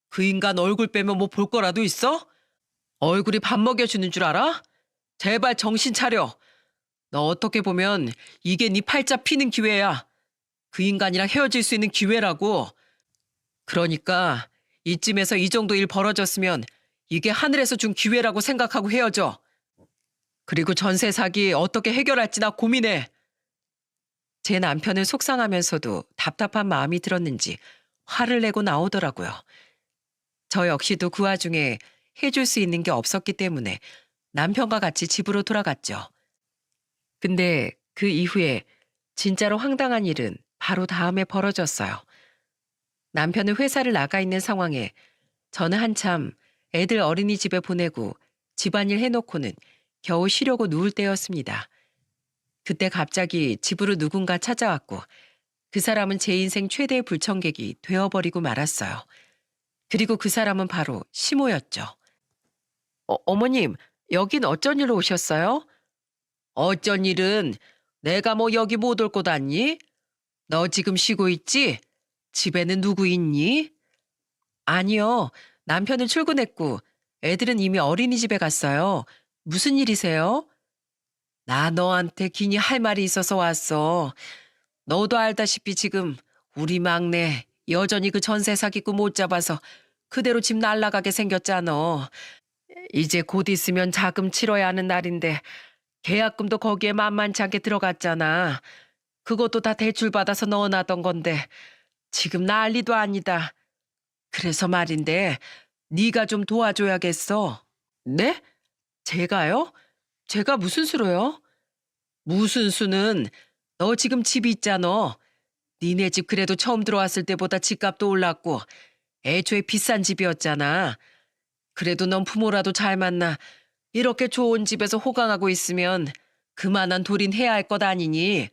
그 인간 얼굴 빼면 뭐 볼 거라도 있어? 얼굴이 밥 먹여주는 줄 알아? 제발 정신 차려. 너 어떻게 보면 이게 네 팔자 피는 기회야. 그 인간이랑 헤어질 수 있는 기회라고. 그러니까 이쯤에서 이 정도 일 벌어졌으면 이게 하늘에서 준 기회라고 생각하고 헤어져. 그리고 전세 사기 어떻게 해결할지 나 고민해. 제 남편은 속상하면서도 답답한 마음이 들었는지 화를 내고 나오더라고요. 저 역시도 그 와중에 해줄 수 있는 게 없었기 때문에 남편과 같이 집으로 돌아갔죠. 근데 그 이후에 진짜로 황당한 일은 바로 다음에 벌어졌어요. 남편은 회사를 나가 있는 상황에 저는 한참 애들 어린이집에 보내고 집안일 해놓고는 겨우 쉬려고 누울 때였습니다. 그때 갑자기 집으로 누군가 찾아왔고 그 사람은 제 인생 최대의 불청객이 되어버리고 말았어요. 그리고 그 사람은 바로 시모였죠. 어머님, 여긴 어쩐 일로 오셨어요? 어쩐 일은 내가 뭐 여기 못 올 곳 아니? 너 지금 쉬고 있지? 집에는 누구 있니? 아니요. 남편은 출근했고 애들은 이미 어린이집에 갔어요. 무슨 일이세요? 나 너한테 기니 할 말이 있어서 왔어. 너도 알다시피 지금 우리 막내 여전히 그 전세 사기꾼 못 잡아서 그대로 집 날라가게 생겼잖아. 이제 곧 있으면 자금 치러야 하는 날인데 계약금도 거기에 만만치 않게 들어갔잖아. 그것도 다 대출받아서 넣어놨던 건데 지금 난리도 아니다. 그래서 말인데 네가 좀 도와줘야겠어. 네? 제가요? 제가 무슨 수로요? 무슨 수는 너 지금 집이 있잖아. 니네 집 그래도 처음 들어왔을 때보다 집값도 올랐고 애초에 비싼 집이었잖아. 그래도 넌 부모라도 잘 만나 이렇게 좋은 집에서 호강하고 있으면 그만한 돌인 해야 할 것 아니니.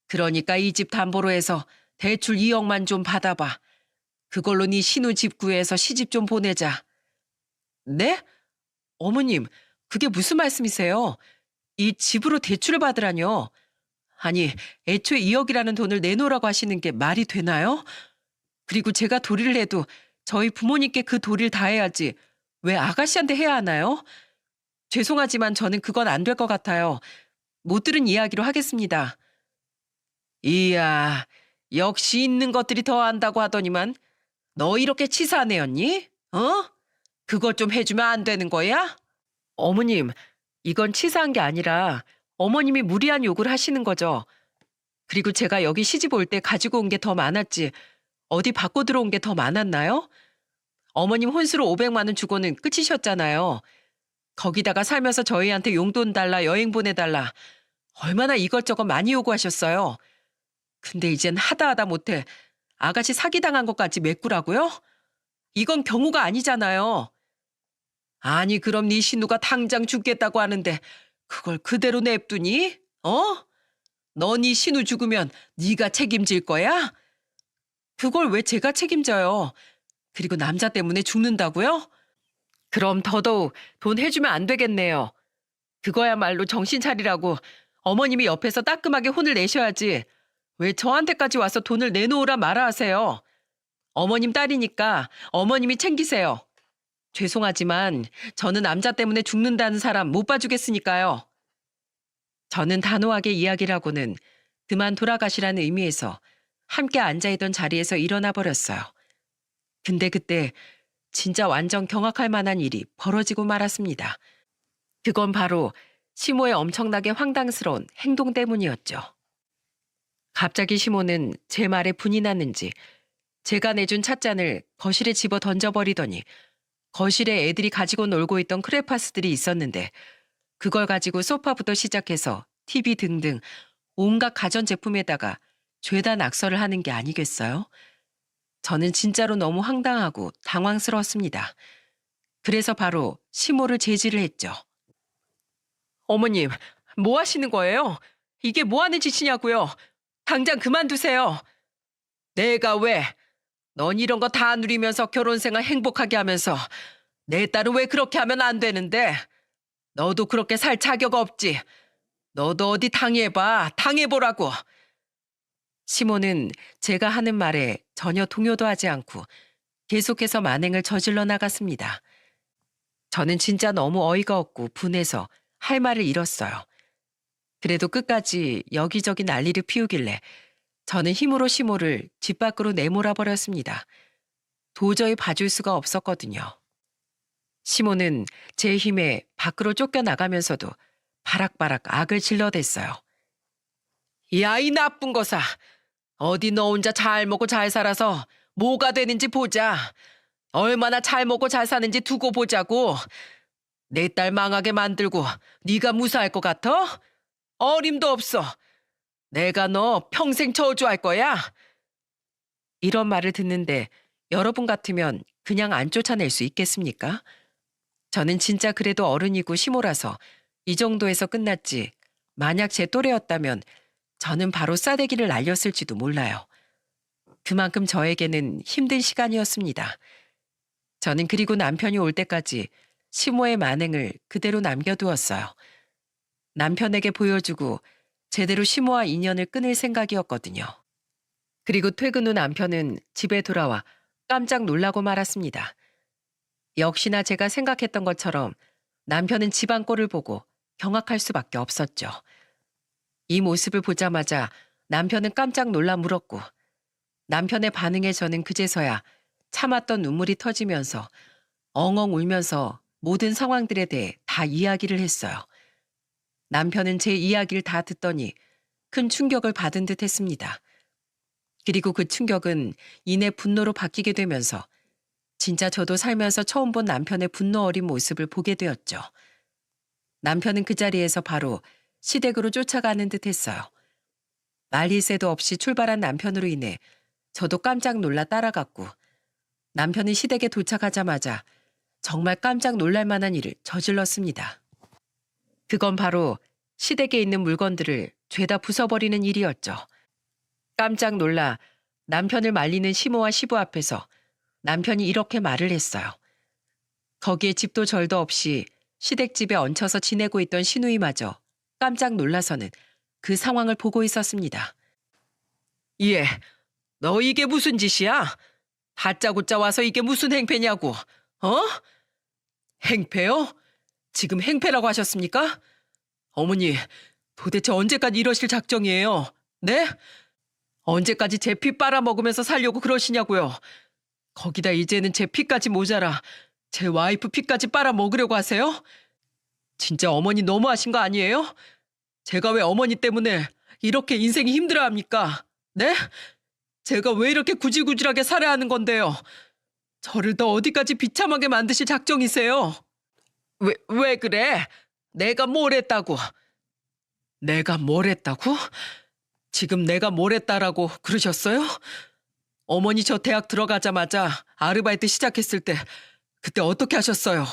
그러니까 이 집 담보로 해서 대출 2억만 좀 받아봐. 그걸로 네 신우 집 구해서 시집 좀 보내자. 네? 어머님, 그게 무슨 말씀이세요? 이 집으로 대출을 받으라뇨? 아니, 애초에 2억이라는 돈을 내놓으라고 하시는 게 말이 되나요? 그리고 제가 도리를 해도 저희 부모님께 그 도리를 다 해야지 왜 아가씨한테 해야 하나요? 죄송하지만 저는 그건 안 될 것 같아요. 못 들은 이야기로 하겠습니다. 이야, 역시 있는 것들이 더 안다고 하더니만 너 이렇게 치사한 애였니? 어? 그것 좀 해주면 안 되는 거야? 어머님, 이건 치사한 게 아니라 어머님이 무리한 요구를 하시는 거죠. 그리고 제가 여기 시집 올 때 가지고 온 게 더 많았지 어디 받고 들어온 게 더 많았나요? 어머님 혼수로 500만 원 주고는 끝이셨잖아요. 거기다가 살면서 저희한테 용돈 달라 여행 보내달라 얼마나 이것저것 많이 요구하셨어요. 근데 이젠 하다 못해 아가씨 사기당한 것까지 메꾸라고요? 이건 경우가 아니잖아요. 아니 그럼 네 신우가 당장 죽겠다고 하는데 그걸 그대로 냅두니? 어? 너 네 신우 죽으면 네가 책임질 거야? 그걸 왜 제가 책임져요? 그리고 남자 때문에 죽는다고요? 그럼 더더욱 돈 해주면 안 되겠네요. 그거야말로 정신 차리라고 어머님이 옆에서 따끔하게 혼을 내셔야지. 왜 저한테까지 와서 돈을 내놓으라 말아 하세요. 어머님 딸이니까 어머님이 챙기세요. 죄송하지만 저는 남자 때문에 죽는다는 사람 못 봐주겠으니까요. 저는 단호하게 이야기를 하고는 그만 돌아가시라는 의미에서 함께 앉아있던 자리에서 일어나 버렸어요. 근데 그때 진짜 완전 경악할 만한 일이 벌어지고 말았습니다. 그건 바로 시모의 엄청나게 황당스러운 행동 때문이었죠. 갑자기 시모는 제 말에 분이 났는지 제가 내준 찻잔을 거실에 집어 던져버리더니 거실에 애들이 가지고 놀고 있던 크레파스들이 있었는데 그걸 가지고 소파부터 시작해서 TV 등등 온갖 가전제품에다가 죄다 낙서를 하는 게 아니겠어요? 저는 진짜로 너무 황당하고 당황스러웠습니다. 그래서 바로 시모를 제지를 했죠. 어머님, 뭐 하시는 거예요? 이게 뭐 하는 짓이냐고요? 당장 그만두세요. 내가 왜? 넌 이런 거 다 누리면서 결혼 생활 행복하게 하면서 내 딸은 왜 그렇게 하면 안 되는데? 너도 그렇게 살 자격 없지. 너도 어디 당해봐. 당해보라고. 시모는 제가 하는 말에 전혀 동요도 하지 않고 계속해서 만행을 저질러 나갔습니다. 저는 진짜 너무 어이가 없고 분해서 할 말을 잃었어요. 그래도 끝까지 여기저기 난리를 피우길래 저는 힘으로 시모를 집 밖으로 내몰아 버렸습니다. 도저히 봐줄 수가 없었거든요. 시모는 제 힘에 밖으로 쫓겨나가면서도 바락바락 악을 질러댔어요. 야, 이 나쁜 거사. 어디 너 혼자 잘 먹고 잘 살아서 뭐가 되는지 보자. 얼마나 잘 먹고 잘 사는지 두고 보자고. 내 딸 망하게 만들고 네가 무사할 것 같아? 어림도 없어. 내가 너 평생 저주할 거야. 이런 말을 듣는데 여러분 같으면 그냥 안 쫓아낼 수 있겠습니까? 저는 진짜 그래도 어른이고 시모라서 이 정도에서 끝났지. 만약 제 또래였다면 저는 바로 싸대기를 날렸을지도 몰라요. 그만큼 저에게는 힘든 시간이었습니다. 저는 그리고 남편이 올 때까지 시모의 만행을 그대로 남겨두었어요. 남편에게 보여주고 제대로 시모와 인연을 끊을 생각이었거든요. 그리고 퇴근 후 남편은 집에 돌아와 깜짝 놀라고 말았습니다. 역시나 제가 생각했던 것처럼 남편은 집안 꼴을 보고 경악할 수밖에 없었죠. 이 모습을 보자마자 남편은 깜짝 놀라 물었고 남편의 반응에 저는 그제서야 참았던 눈물이 터지면서 엉엉 울면서 모든 상황들에 대해 다 이야기를 했어요. 남편은 제 이야기를 다 듣더니 큰 충격을 받은 듯 했습니다. 그리고 그 충격은 이내 분노로 바뀌게 되면서 진짜 저도 살면서 처음 본 남편의 분노 어린 모습을 보게 되었죠. 남편은 그 자리에서 바로 시댁으로 쫓아가는 듯 했어요. 말릴 새도 없이 출발한 남편으로 인해 저도 깜짝 놀라 따라갔고 남편은 시댁에 도착하자마자 정말 깜짝 놀랄 만한 일을 저질렀습니다. 그건 바로 시댁에 있는 물건들을 죄다 부숴버리는 일이었죠. 깜짝 놀라 남편을 말리는 시모와 시부 앞에서 남편이 이렇게 말을 했어요. 거기에 집도 절도 없이 시댁집에 얹혀서 지내고 있던 시누이마저 깜짝 놀라서는 그 상황을 보고 있었습니다. 예, 너 이게 무슨 짓이야? 다짜고짜 와서 이게 무슨 행패냐고, 어? 행패요? 지금 행패라고 하셨습니까? 어머니, 도대체 언제까지 이러실 작정이에요? 네? 언제까지 제 피 빨아먹으면서 살려고 그러시냐고요. 거기다 이제는 제 피까지 모자라 제 와이프 피까지 빨아먹으려고 하세요? 진짜 어머니 너무하신 거 아니에요? 제가 왜 어머니 때문에 이렇게 인생이 힘들어합니까? 네? 제가 왜 이렇게 구질구질하게 살아야 하는 건데요? 저를 더 어디까지 비참하게 만드실 작정이세요? 왜 그래? 내가 뭘 했다고? 내가 뭘 했다고? 지금 내가 뭘 했다라고 그러셨어요? 어머니 저 대학 들어가자마자 아르바이트 시작했을 때 그때 어떻게 하셨어요?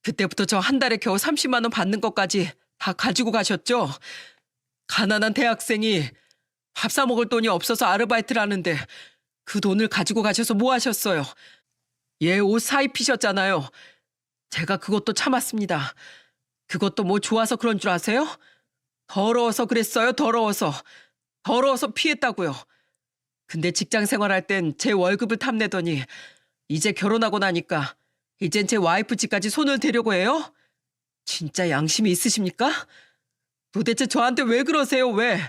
그때부터 저 한 달에 겨우 30만 원 받는 것까지 다 가지고 가셨죠? 가난한 대학생이 밥 사 먹을 돈이 없어서 아르바이트를 하는데 그 돈을 가지고 가셔서 뭐 하셨어요? 얘 옷 사입히셨잖아요. 제가 그것도 참았습니다. 그것도 뭐 좋아서 그런 줄 아세요? 더러워서 그랬어요, 더러워서. 더러워서 피했다고요. 근데 직장 생활할 땐 제 월급을 탐내더니 이제 결혼하고 나니까 이젠 제 와이프 집까지 손을 대려고 해요? 진짜 양심이 있으십니까? 도대체 저한테 왜 그러세요, 왜?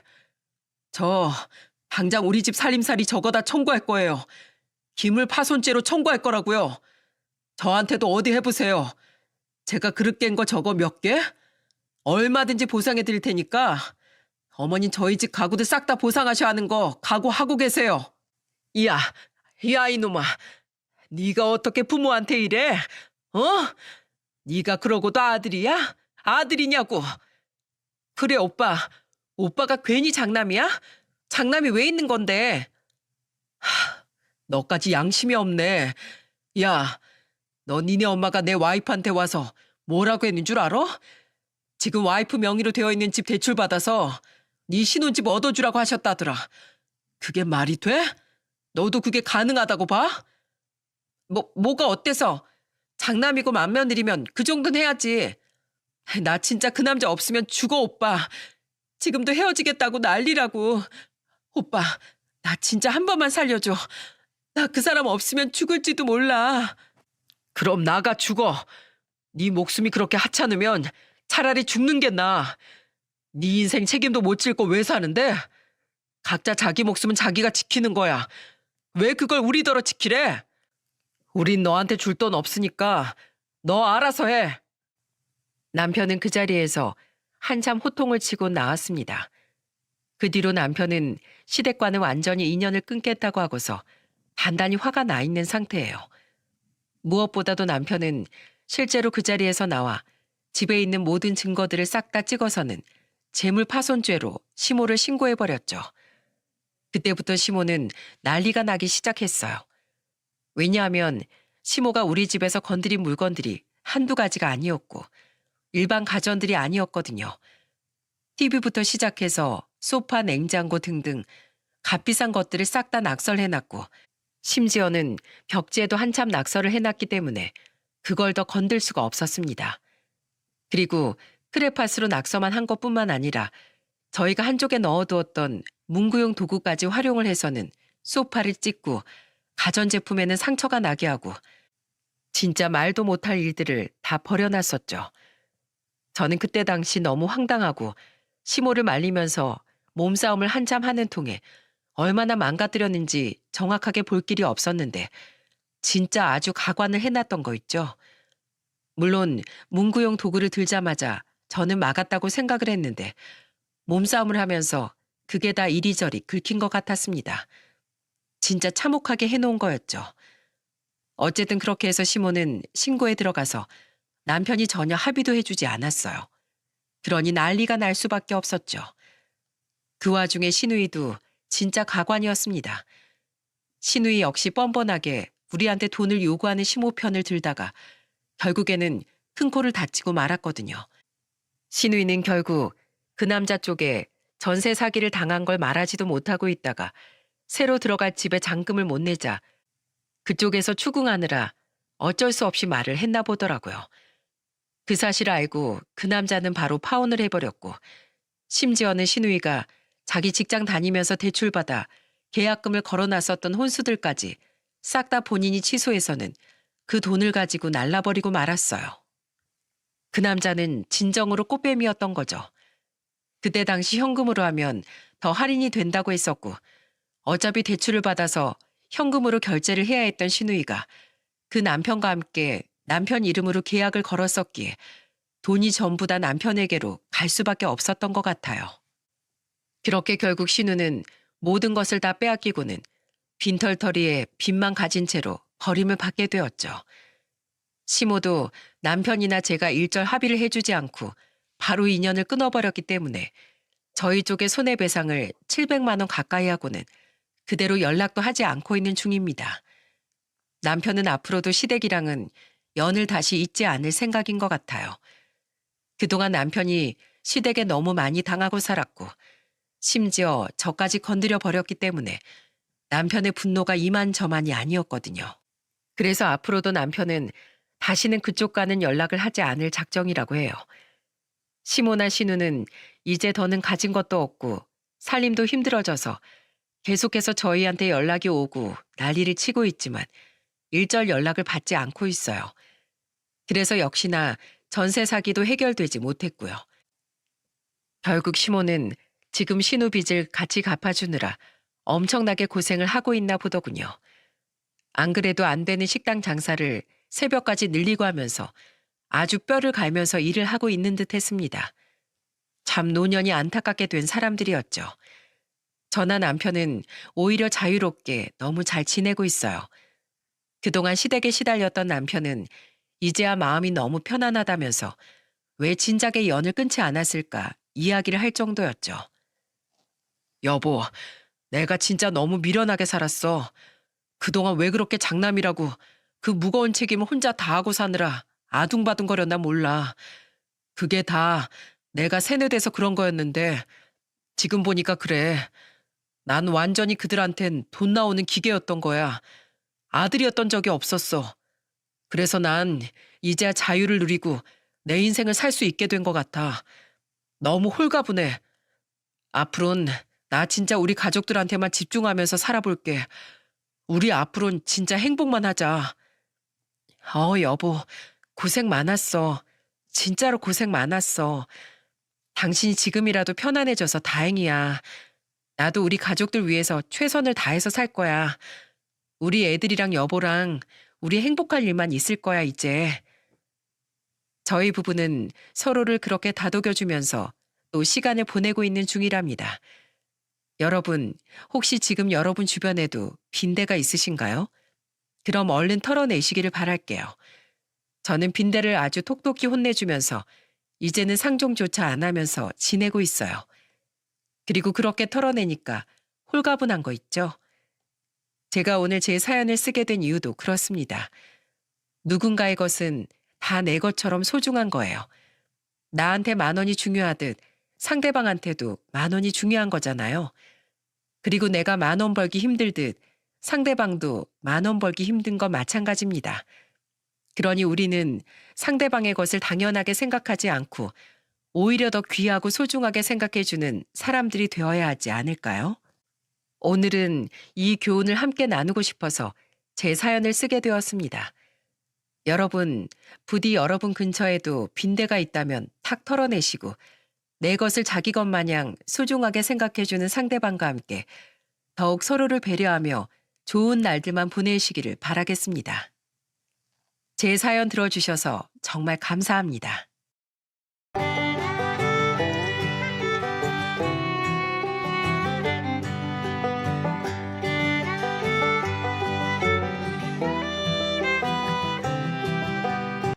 저 당장 우리 집 살림살이 저거 다 청구할 거예요. 기물파손죄로 청구할 거라고요. 저한테도 어디 해보세요. 제가 그릇 깬 거 저거 몇 개? 얼마든지 보상해 드릴 테니까 어머님 저희 집 가구도 싹 다 보상하셔야 하는 거 각오하고 계세요. 야, 야 이놈아. 네가 어떻게 부모한테 이래? 어? 네가 그러고도 아들이야? 아들이냐고. 그래 오빠. 오빠가 괜히 장남이야? 장남이 왜 있는 건데? 너까지 양심이 없네. 야, 너 니네 엄마가 내 와이프한테 와서 뭐라고 했는 줄 알아? 지금 와이프 명의로 되어 있는 집 대출받아서 네 신혼집 얻어주라고 하셨다더라. 그게 말이 돼? 너도 그게 가능하다고 봐? 뭐가 어때서? 장남이고 맏며느리면 그 정도는 해야지. 나 진짜 그 남자 없으면 죽어 오빠. 지금도 헤어지겠다고 난리라고. 오빠, 나 진짜 한 번만 살려줘. 나 그 사람 없으면 죽을지도 몰라. 그럼 나가 죽어. 네 목숨이 그렇게 하찮으면 차라리 죽는 게 나아. 네 인생 책임도 못 질 거 왜 사는데? 각자 자기 목숨은 자기가 지키는 거야. 왜 그걸 우리더러 지키래? 우린 너한테 줄 돈 없으니까 너 알아서 해. 남편은 그 자리에서 한참 호통을 치고 나왔습니다. 그 뒤로 남편은 시댁과는 완전히 인연을 끊겠다고 하고서 단단히 화가 나 있는 상태예요. 무엇보다도 남편은 실제로 그 자리에서 나와 집에 있는 모든 증거들을 싹 다 찍어서는 재물파손죄로 시모를 신고해버렸죠. 그때부터 시모는 난리가 나기 시작했어요. 왜냐하면 시모가 우리 집에서 건드린 물건들이 한두 가지가 아니었고 일반 가전들이 아니었거든요. TV부터 시작해서 소파, 냉장고 등등 값비싼 것들을 싹 다 낙설해놨고 심지어는 벽지에도 한참 낙설을 해놨기 때문에 그걸 더 건들 수가 없었습니다. 그리고 크레파스로 낙서만 한 것뿐만 아니라 저희가 한쪽에 넣어두었던 문구용 도구까지 활용을 해서는 소파를 찢고 가전제품에는 상처가 나게 하고 진짜 말도 못할 일들을 다 벌여놨었죠. 저는 그때 당시 너무 황당하고 시모를 말리면서 몸싸움을 한참 하는 통에 얼마나 망가뜨렸는지 정확하게 볼 길이 없었는데 진짜 아주 가관을 해놨던 거 있죠. 물론 문구용 도구를 들자마자 저는 막았다고 생각을 했는데 몸싸움을 하면서 그게 다 이리저리 긁힌 것 같았습니다. 진짜 참혹하게 해놓은 거였죠. 어쨌든 그렇게 해서 시모는 신고에 들어가서 남편이 전혀 합의도 해주지 않았어요. 그러니 난리가 날 수밖에 없었죠. 그 와중에 신우이도 진짜 가관이었습니다. 신우이 역시 뻔뻔하게 우리한테 돈을 요구하는 시모 편을 들다가 결국에는 큰 코를 다치고 말았거든요. 신우이는 결국 그 남자 쪽에 전세 사기를 당한 걸 말하지도 못하고 있다가 새로 들어갈 집에 잔금을 못 내자 그쪽에서 추궁하느라 어쩔 수 없이 말을 했나 보더라고요. 그 사실을 알고 그 남자는 바로 파혼을 해버렸고 심지어는 신우이가 자기 직장 다니면서 대출받아 계약금을 걸어놨었던 혼수들까지 싹 다 본인이 취소해서는 그 돈을 가지고 날라버리고 말았어요. 그 남자는 진정으로 꽃뱀이었던 거죠. 그때 당시 현금으로 하면 더 할인이 된다고 했었고 어차피 대출을 받아서 현금으로 결제를 해야 했던 신우이가 그 남편과 함께 남편 이름으로 계약을 걸었었기에 돈이 전부 다 남편에게로 갈 수밖에 없었던 것 같아요. 그렇게 결국 신우는 모든 것을 다 빼앗기고는 빈털터리에 빚만 가진 채로 버림을 받게 되었죠. 시모도 남편이나 제가 일절 합의를 해주지 않고 바로 인연을 끊어버렸기 때문에 저희 쪽의 손해배상을 700만 원 가까이 하고는 그대로 연락도 하지 않고 있는 중입니다. 남편은 앞으로도 시댁이랑은 연을 다시 잇지 않을 생각인 것 같아요. 그동안 남편이 시댁에 너무 많이 당하고 살았고 심지어 저까지 건드려 버렸기 때문에 남편의 분노가 이만저만이 아니었거든요. 그래서 앞으로도 남편은 다시는 그쪽과는 연락을 하지 않을 작정이라고 해요. 시모나 신우는 이제 더는 가진 것도 없고 살림도 힘들어져서 계속해서 저희한테 연락이 오고 난리를 치고 있지만 일절 연락을 받지 않고 있어요. 그래서 역시나 전세 사기도 해결되지 못했고요. 결국 시모는 지금 신우 빚을 같이 갚아주느라 엄청나게 고생을 하고 있나 보더군요. 안 그래도 안 되는 식당 장사를 새벽까지 늘리고 하면서 아주 뼈를 갈면서 일을 하고 있는 듯 했습니다. 참 노년이 안타깝게 된 사람들이었죠. 저나 남편은 오히려 자유롭게 너무 잘 지내고 있어요. 그동안 시댁에 시달렸던 남편은 이제야 마음이 너무 편안하다면서 왜 진작에 연을 끊지 않았을까 이야기를 할 정도였죠. 여보, 내가 진짜 너무 미련하게 살았어. 그동안 왜 그렇게 장남이라고 그 무거운 책임을 혼자 다 하고 사느라 아둥바둥거렸나 몰라. 그게 다 내가 세뇌돼서 그런 거였는데 지금 보니까 그래. 난 완전히 그들한텐 돈 나오는 기계였던 거야. 아들이었던 적이 없었어. 그래서 난 이제야 자유를 누리고 내 인생을 살 수 있게 된 것 같아. 너무 홀가분해. 앞으론 나 진짜 우리 가족들한테만 집중하면서 살아볼게. 우리 앞으론 진짜 행복만 하자. 여보, 고생 많았어. 진짜로 고생 많았어. 당신이 지금이라도 편안해져서 다행이야. 나도 우리 가족들 위해서 최선을 다해서 살 거야. 우리 애들이랑 여보랑 우리 행복할 일만 있을 거야, 이제. 저희 부부는 서로를 그렇게 다독여주면서 또 시간을 보내고 있는 중이랍니다. 여러분, 혹시 지금 여러분 주변에도 빈대가 있으신가요? 그럼 얼른 털어내시기를 바랄게요. 저는 빈대를 아주 톡톡히 혼내주면서 이제는 상종조차 안 하면서 지내고 있어요. 그리고 그렇게 털어내니까 홀가분한 거 있죠? 제가 오늘 제 사연을 쓰게 된 이유도 그렇습니다. 누군가의 것은 다 내 것처럼 소중한 거예요. 나한테 10,000원이 중요하듯 상대방한테도 10,000원이 중요한 거잖아요. 그리고 내가 10,000원 벌기 힘들듯 상대방도 10,000원 벌기 힘든 건 마찬가지입니다. 그러니 우리는 상대방의 것을 당연하게 생각하지 않고 오히려 더 귀하고 소중하게 생각해주는 사람들이 되어야 하지 않을까요? 오늘은 이 교훈을 함께 나누고 싶어서 제 사연을 쓰게 되었습니다. 여러분, 부디 여러분 근처에도 빈대가 있다면 탁 털어내시고 내 것을 자기 것 마냥 소중하게 생각해주는 상대방과 함께 더욱 서로를 배려하며 좋은 날들만 보내시기를 바라겠습니다. 제 사연 들어주셔서 정말 감사합니다.